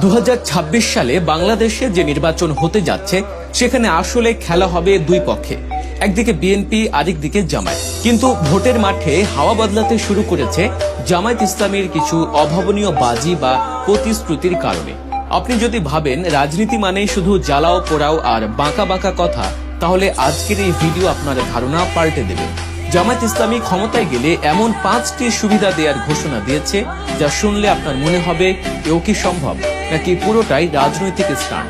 2026 সালে বাংলাদেশে যে নির্বাচন হতে যাচ্ছে সেখানে আসলে খেলা হবে দুই পক্ষে, একদিকে বিএনপি আরেকদিকে জামায়াত। কিন্তু ভোটের মাঠে হাওয়া বদলাতে শুরু করেছে জামায়াত ইসলামীর কিছু অভাবনীয় বাজি বা প্রতিশ্রুতির কারণে। আপনি যদি ভাবেন রাজনীতি মানেই শুধু জ্বালাও পোড়াও আর বাঁকা বাঁকা কথা, তাহলে আজকের এই ভিডিও আপনার ধারণা পাল্টে দেবে। জামায়াত ইসলামী ক্ষমতায় গেলে এমন 5টি সুবিধা দেওয়ার ঘোষণা দিয়েছে যা শুনলে আপনার মনে হবে এও কি সম্ভব, নাকি পুরোটাই রাজনৈতিক স্টান্ট।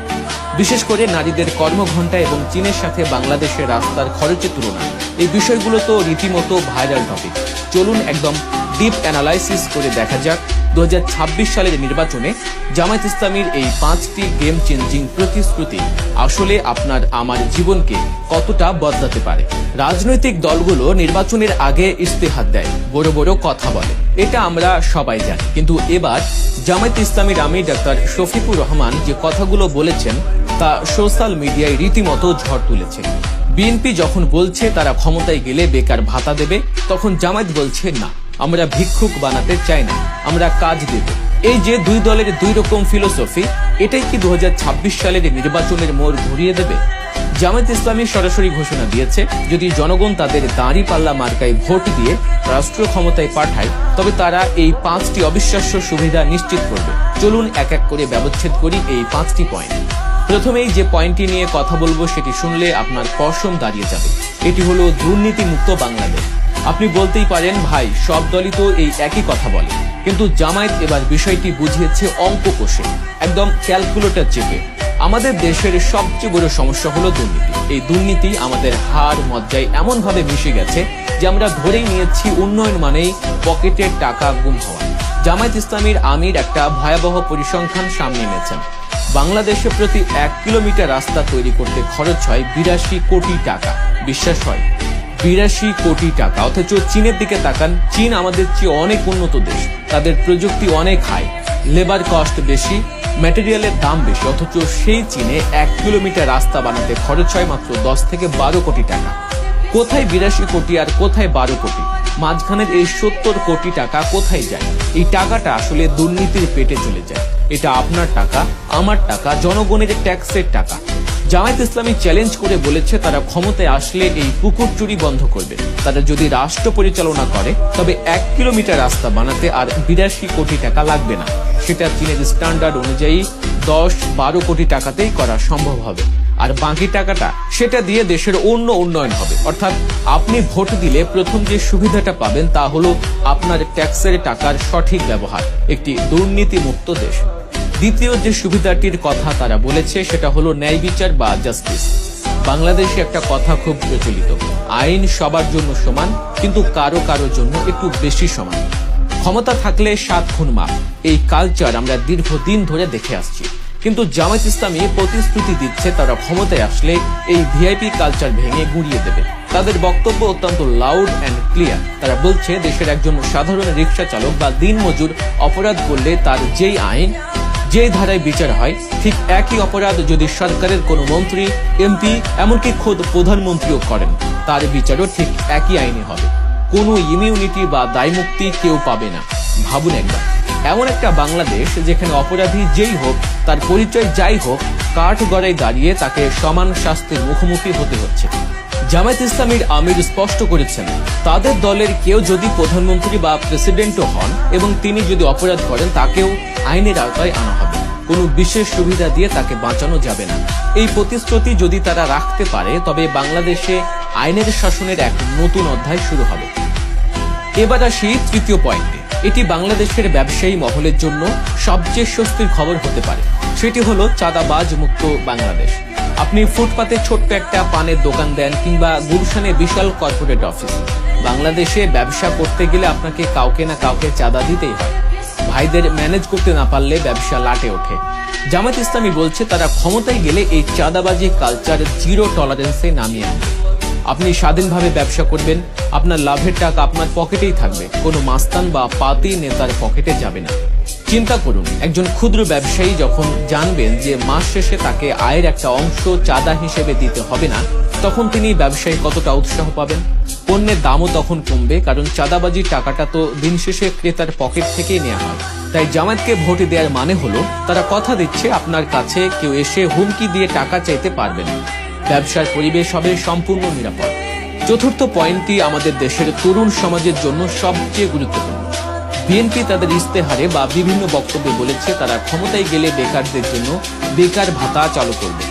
বিশেষ করে নারীদের কর্মঘণ্টা এবং চীনের সাথে বাংলাদেশের রাস্তার খরচের তুলনা, এই বিষয়গুলো তো রীতিমতো ভাইরাল টপিক। চলুন একদম ডিপ অ্যানালাইসিস করে দেখা যাক 2026 সালের নির্বাচনে জামায়াত ইসলামীর এই 5টি গেম চেঞ্জিং প্রতিশ্রুতি আসলে আপনার আমার জীবনকে কতটা বদলাতে পারে। রাজনৈতিক দলগুলো নির্বাচনের আগে ইস্তেহার দেয়, বড় বড় কথা বলে, এটা আমরা সবাই জানি। কিন্তু এবার জামায়াত ইসলামীর আমির ডাক্তার শফিকুর রহমান যে কথাগুলো বলেছেন তা সোশ্যাল মিডিয়ায় রীতিমতো ঝড় তুলেছে। বিএনপি যখন বলছে তারা ক্ষমতায় গেলে বেকার ভাতা দেবে, তখন জামায়াত বলছে না, আমরা ভিক্ষুক বানাতে চাই না, আমরা কাজ দেব। এই যে দুই দলের দুই রকম ফিলোসফি, এটাই কি 2026 সালের নির্বাচনের মোড় ঘুরিয়ে দেবে? জামায়াত ইসলামী সরাসরি ঘোষণা দিয়েছে, যদি জনগণ তাদের দাঁড়িপাল্লা মার্কায় ভোট দিয়ে রাষ্ট্র ক্ষমতায় পাঠায়, তবে তারা এই 5টি অবিশ্বাস্য সুবিধা নিশ্চিত করবে। চলুন এক এক করে ব্যবচ্ছেদ করি এই 5টি পয়েন্ট। প্রথমেই যে পয়েন্টটি নিয়ে কথা বলবো সেটি শুনলে আপনার পশম দাঁড়িয়ে যাবে। এটি হলো দুর্নীতিমুক্ত বাংলাদেশ। আপনি বলতেই পারেন, ভাই সব দলই তো এই একই কথা বলে, কিন্তু জামায়াত এবার বিষয়টি বুঝিয়েছে অঙ্ক কষে, একদম ক্যালকুলেটর চেপে। আমাদের দেশের সবচেয়ে বড় সমস্যা হলো দুর্নীতি। এই দুর্নীতি আমাদের হাড় মজ্জায় এমন ভাবে মিশে গেছে যে আমরা ধরেই নিয়েছি উন্নয়ন মানেই পকেটের টাকা গুম হওয়া। জামায়াত ইসলামীর আমির একটা ভয়াবহ পরিসংখ্যান সামনে এনেছেন। বাংলাদেশে প্রতি 1 কিলোমিটার রাস্তা তৈরি করতে খরচ হয় 82 কোটি টাকা। বিশ্বাস হয়? 82 কোটি টাকা। অথচ চীনের দিকে তাকান, চীন আমাদের চেয়ে অনেক উন্নত দেশ, তাদের প্রযুক্তি অনেক হাই, লেবার কস্ট বেশি, ম্যাটেরিয়ালের দাম বেশি, অথচ সেই চীনে 1 কিলোমিটার রাস্তা বানাতে খরচ হয় মাত্র 10 থেকে 12 কোটি টাকা। কোথায় 82 কোটি আর কোথায় 12 কোটি? মাঝখানের এই 70 কোটি টাকা কোথায় যায়? এই টাকাটা আসলে দুর্নীতির পেটে চলে যায়। এটা আপনার টাকা, আমার টাকা, জনগণের ট্যাক্সের টাকা। জামায়াত ইসলামী চ্যালেঞ্জ করে বলেছে তারা ক্ষমতায় আসলে এই পুকুর চুরি বন্ধ করবে। তারা যদি রাষ্ট্র পরিচালনা করে তবে 1 কিলোমিটার রাস্তা বানাতে আর 82 কোটি টাকা লাগবে না। সেটা চীনের স্ট্যান্ডার্ড অনুযায়ী 10-12 কোটি টাকাতেই করা সম্ভব হবে। আর বাকি টাকাটা সেটা দিয়ে দেশের অন্য উন্নয়ন হবে। অর্থাৎ আপনি ভোট দিলে প্রথম যে সুবিধাটা পাবেন তা হলো আপনার ট্যাক্সের টাকার সঠিক ব্যবহার, একটি দুর্নীতিমুক্ত দেশ। দ্বিতীয় যে সুবিধাটির কথা তারা বলেছে সেটা হলো ন্যায় বিচার বা জাস্টিস। বাংলাদেশে একটা কথা খুব প্রচলিত, আইন সবার জন্য সমান, কিন্তু কারো কারো জন্য একটু বেশি সমান। ক্ষমতা থাকলে 7 খুন মাফ, এই কালচার আমরা দীর্ঘদিন ধরে দেখে আসছি। কিন্তু জামায়াত ইসলামী প্রতিশ্রুতি দিচ্ছে তারা ক্ষমতায় আসলে এই ভিআইপি কালচার ভেঙে গুঁড়িয়ে দেবে। তাদের বক্তব্য অত্যন্ত লাউড অ্যান্ড ক্লিয়ার। তারা বলছে দেশের একজন সাধারণ রিক্সা চালক বা দিনমজুর অপরাধ করলে তার যেই আইন, যে ধারায় বিচার হয়, ঠিক একই অপরাধ যদি সরকারের কোনো মন্ত্রী, এমপি, এমনকি খোদ প্রধানমন্ত্রীও করেন, তার বিচারও ঠিক একই আইনে হবে। কোনো ইমিউনিটি বা দায়মুক্তি কেউ পাবে না। ভাবুন একবার, এমন একটা বাংলাদেশ যেখানে অপরাধী যেই হোক, তার পরিচয় যাই হোক, কাঠ গড়ায় দাঁড়িয়ে তাকে সমান শাস্তির মুখোমুখি হতে হচ্ছে। জামায়াত ইসলামীর আমির স্পষ্ট করেছেন, তাদের দলের কেউ যদি প্রধানমন্ত্রী বা প্রেসিডেন্টও হন এবং তিনি যদি অপরাধ করেন, তাকেও আইনের আওতায় আনা হবে। কোনো বিশেষ সুবিধা দিয়ে তাকে বাঁচানো যাবে না। এই প্রতিশ্রুতি যদি তারা রাখতে পারে তবে বাংলাদেশে আইনের শাসনের এক নতুন অধ্যায় শুরু হবে। এবার আসি তৃতীয় পয়েন্টে। এটি বাংলাদেশের ব্যবসায়ী মহলের জন্য সবচেয়ে স্বস্তির খবর হতে পারে। সেটি হলো চাঁদাবাজ মুক্ত বাংলাদেশ। আপনি ফুটপাতে ছোট্ট একটা পানের দোকান দেন কিংবা গুলশানে বিশাল কর্পোরেট অফিস, বাংলাদেশে ব্যবসা করতে গেলে আপনাকে কাউকে না কাউকে চাঁদা দিতেই হয়। ভাইদের ম্যানেজ করতে না পারলে ব্যবসা লাটে ওঠে। জামায়াত ইসলামী বলছে তারা ক্ষমতায় গেলে এই চাঁদাবাজি কালচার 0 টলারেন্সে নামিয়ে আনবে। আপনি স্বাধীনভাবে ব্যবসা করবেন, আপনার লাভের টাকা আপনার পকেটেই থাকবে, কোনো মাস্তান বা পাতি নেতার পকেটে যাবে না। চিন্তা করুন, একজন ক্ষুদ্র ব্যবসায়ী যখন জানবেন যে মাস শেষে তাকে আয়ের একটা অংশ চাঁদা হিসেবে দিতে হবে না, তখন তিনি ব্যবসায়ী কতটা উৎসাহ পাবেন। পণ্যের দামও তখন কমবে, কারণ চাঁদাবাজির টাকাটা তো দিন শেষে ক্রেতার পকেট থেকেই নেওয়া হয়। তাই জামায়াতকে ভোট দেওয়ার মানে হলো তারা কথা দিচ্ছে আপনার কাছে কেউ এসে হুমকি দিয়ে টাকা চাইতে পারবে না, ব্যবসার পরিবেশ হবে সম্পূর্ণ নিরাপদ। চতুর্থ পয়েন্টটি আমাদের দেশের তরুণ সমাজের জন্য সবচেয়ে গুরুত্বপূর্ণ। বিএনপি তাদের ইস্তেহারে বা বিভিন্ন বক্তব্যে বলেছে তারা ক্ষমতায় গেলে বেকারদের জন্য বেকার ভাতা চালু করবে।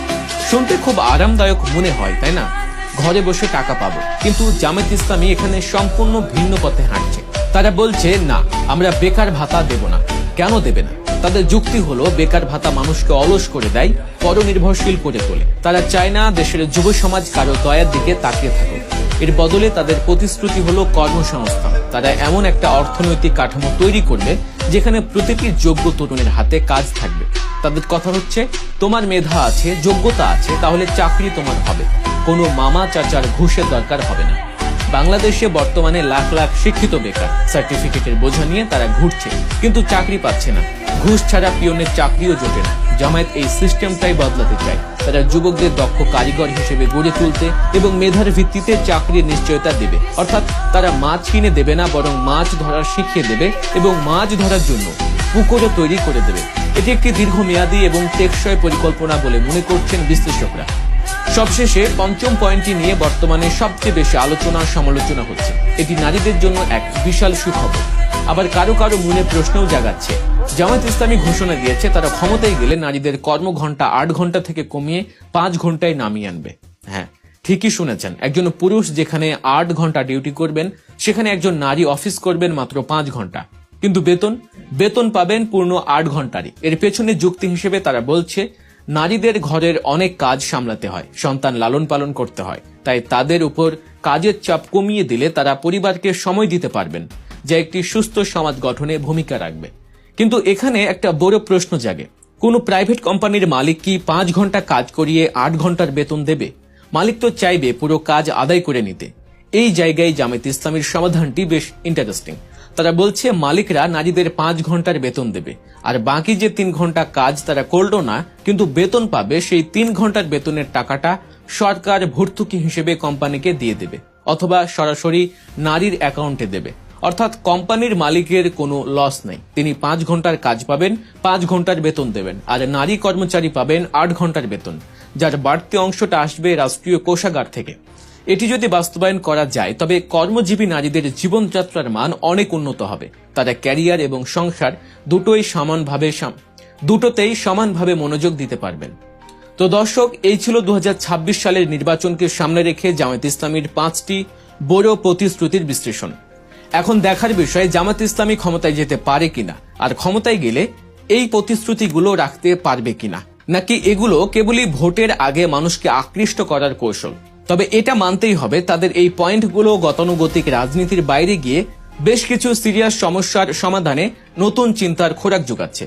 শুনতে খুব আরামদায়ক মনে হয়, তাই না? ঘরে বসে টাকা পাবো। কিন্তু জামায়াত ইসলামী এখানে সম্পূর্ণ ভিন্ন পথে হাঁটছে। তারা বলছে না, আমরা বেকার ভাতা দেব না। কেন দেবে না? তাদের যুক্তি হলো বেকার ভাতা মানুষকে অলস করে দেয়, পরনির্ভরশীল করে তোলে। তারা চায় না দেশের যুব সমাজ কারো দয়ার দিকে তাকিয়ে থাকুক। এর বদলে তাদের প্রতিশ্রুতি হলো কর্মসংস্থান। তারা এমন একটা অর্থনৈতিক কাঠামো তৈরি করবে যেখানে প্রতিটি যোগ্য তরুণের হাতে কাজ থাকবে। তাদের কথা হচ্ছে, তোমার মেধা আছে, যোগ্যতা আছে, তাহলে চাকরি তোমার হবে। কোনো মামা চাচার ঘুষের দরকার হবে না। বাংলাদেশে বর্তমানে লাখ লাখ শিক্ষিত বেকার, সার্টিফিকেটের বোঝা নিয়ে তারা ঘুরছে, কিন্তু চাকরি পাচ্ছে না। ঘুষ ছাড়া পিয়নের চাকরিও জোটে না। জামায়াত এই সিস্টেমটাই বদলাতে চায়। তারা যুবকদের দক্ষ কারিগর হিসেবে গড়ে তুলতে এবং মেধার ভিত্তিতে চাকরির নিশ্চয়তা দেবে। অর্থাৎ তারা মাছ কিনে দেবে না, বরং মাছ ধরা শিখিয়ে দেবে এবং মাছ ধরার জন্য পুকুরও তৈরি করে দেবে। এটি একটি দীর্ঘমেয়াদী এবং টেকসই পরিকল্পনা বলে মনে করছেন বিশ্লেষকরা। সবশেষে পঞ্চম পয়েন্টটি নিয়ে বর্তমানে সবচেয়ে বেশি আলোচনা সমালোচনা হচ্ছে। এটি নারীদের জন্য এক বিশাল সুখবর। আবার কারো কারো মনে প্রশ্নও জাগাচ্ছে। জামায়াত ইসলামী ঘোষণা দিয়েছে তারা ক্ষমতায় গেলে নারীদের কর্মঘণ্টা 8 ঘন্টা থেকে কমিয়ে 5 ঘন্টায় নামিয়ে আনবে। হ্যাঁ, ঠিকই শুনেছেন। একজন পুরুষ যেখানে 8 ঘন্টা ডিউটি করবেন, সেখানে একজন নারী অফিস করবেন মাত্র 5 ঘন্টা। কিন্তু বেতন পাবেন পূর্ণ 8 ঘন্টারই। এর পেছনে যুক্তি হিসেবে তারা বলছে নারীদের ঘরের অনেক কাজ সামলাতে হয়, সন্তান লালন পালন করতে হয়। তাই তাদের উপর কাজের চাপ কমিয়ে দিলে তারা পরিবারকে সময় দিতে পারবেন, যা একটি সুস্থ সমাজ গঠনে ভূমিকা রাখবে। কিন্তু এখানে একটা বড় প্রশ্ন জাগে, কোনো প্রাইভেট কোম্পানির মালিক কি 5 ঘন্টা কাজ করিয়ে 8 ঘন্টার বেতন দেবে? মালিক তো চাইবে পুরো কাজ আদায় করে নিতে। এই জায়গায় জামায়াত ইসলামীর সমাধানটি বেশ ইন্টারেস্টিং। তারা বলছে মালিকরা নারীদের 5 ঘন্টার বেতন দেবে, আর বাকি যে 3 ঘন্টা কাজ তারা করলো না কিন্তু বেতন পাবে, সেই 3 ঘন্টার বেতনের টাকাটা সরকার ভর্তুকি হিসেবে কোম্পানিকে দিয়ে দেবে, অথবা সরাসরি নারীর অ্যাকাউন্টে দেবে। অর্থাৎ কোম্পানির মালিকের কোনো লস নেই। তিনি 5 ঘন্টার কাজ পাবেন, 5 ঘন্টার বেতন দেবেন, আর নারী কর্মচারী পাবেন 8 ঘন্টার বেতন, যার বাড়তি অংশটা আসবে রাষ্ট্রীয় কোষাগার থেকে। এটি যদি বাস্তবায়ন করা যায় তবে কর্মজীবী নারীদের জীবনযাত্রার মান অনেক উন্নত হবে। তারা ক্যারিয়ার এবং সংসার দুটোতেই সমানভাবে মনোযোগ দিতে পারবেন। তো দর্শক, এই ছিল 2026 সালের নির্বাচনকে সামনে রেখে জামায়াত ইসলামীর 5টি বড় প্রতিশ্রুতির বিশ্লেষণ। এখন দেখার বিষয় জামায়াত ইসলামী ক্ষমতায় যেতে পারে কিনা, আর ক্ষমতায় গেলে এই প্রতিশ্রুতিগুলো রাখতে পারবে কিনা, নাকি এগুলো কেবলই ভোটের আগে মানুষকে আকৃষ্ট করার কৌশল। তবে এটা মানতেই হবে তাদের এই পয়েন্টগুলো গতানুগতিক রাজনীতির বাইরে গিয়ে বেশ কিছু সিরিয়াস সমস্যার সমাধানে নতুন চিন্তার খোরাক যোগাচ্ছে।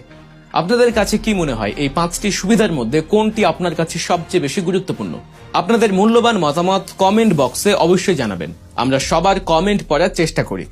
আপনাদের কাছে কি মনে হয় এই 5টি সুবিধার মধ্যে কোনটি আপনার কাছে সবচেয়ে বেশি গুরুত্বপূর্ণ? আপনাদের মূল্যবান মতামত কমেন্ট বক্সে অবশ্যই জানাবেন। আমরা সবার কমেন্ট পড়ার চেষ্টা করি।